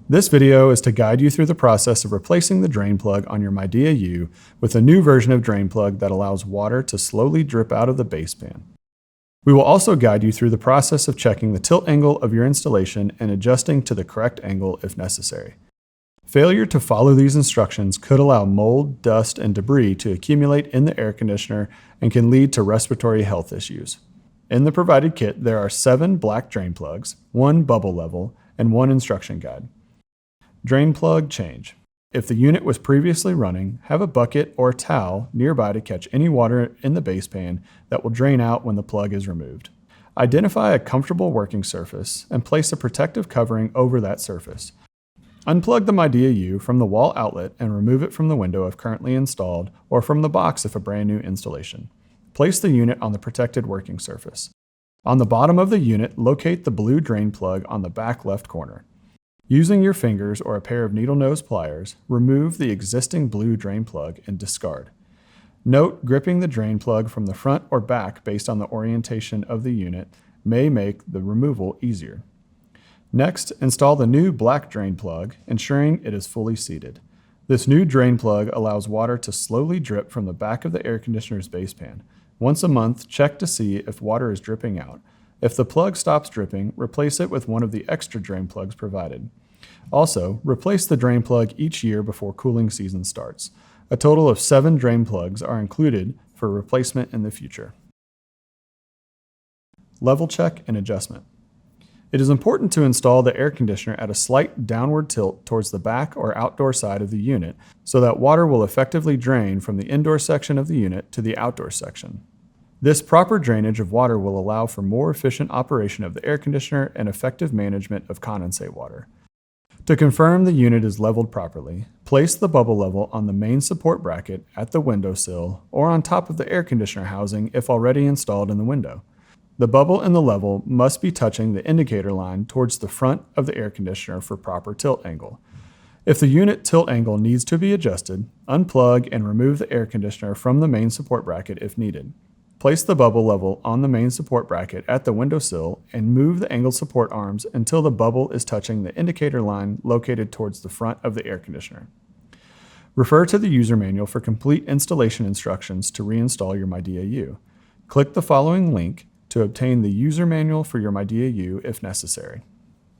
This video is to guide you through the process of replacing the drain plug on your MyDAU with a new version of drain plug that allows water to slowly drip out of the base pan. We will also guide you through the process of checking the tilt angle of your installation and adjusting to the correct angle if necessary. Failure to follow these instructions could allow mold, dust, and debris to accumulate in the air conditioner and can lead to respiratory health issues. In the provided kit, there are 7 black drain plugs, 1 bubble level, and 1 instruction guide. Drain plug change. If the unit was previously running, have a bucket or towel nearby to catch any water in the base pan that will drain out when the plug is removed. Identify a comfortable working surface and place a protective covering over that surface. Unplug the MyDAU from the wall outlet and remove it from the window if currently installed or from the box if a brand new installation. Place the unit on the protected working surface. On the bottom of the unit, locate the blue drain plug on the back left corner. Using your fingers or a pair of needle nose pliers, remove the existing blue drain plug and discard. Note, gripping the drain plug from the front or back based on the orientation of the unit may make the removal easier. Next, install the new black drain plug, ensuring it is fully seated. This new drain plug allows water to slowly drip from the back of the air conditioner's base pan. Once a month, check to see if water is dripping out. If the plug stops dripping, replace it with one of the extra drain plugs provided. Also, replace the drain plug each year before cooling season starts. A total of 7 drain plugs are included for replacement in the future. Level check and adjustment. It is important to install the air conditioner at a slight downward tilt towards the back or outdoor side of the unit so that water will effectively drain from the indoor section of the unit to the outdoor section. This proper drainage of water will allow for more efficient operation of the air conditioner and effective management of condensate water. To confirm the unit is leveled properly, place the bubble level on the main support bracket at the windowsill or on top of the air conditioner housing if already installed in the window. The bubble and the level must be touching the indicator line towards the front of the air conditioner for proper tilt angle. If the unit tilt angle needs to be adjusted, unplug and remove the air conditioner from the main support bracket if needed. Place the bubble level on the main support bracket at the windowsill and move the angled support arms until the bubble is touching the indicator line located towards the front of the air conditioner. Refer to the user manual for complete installation instructions to reinstall your MyDAU. Click the following link to obtain the user manual for your MyDAU if necessary.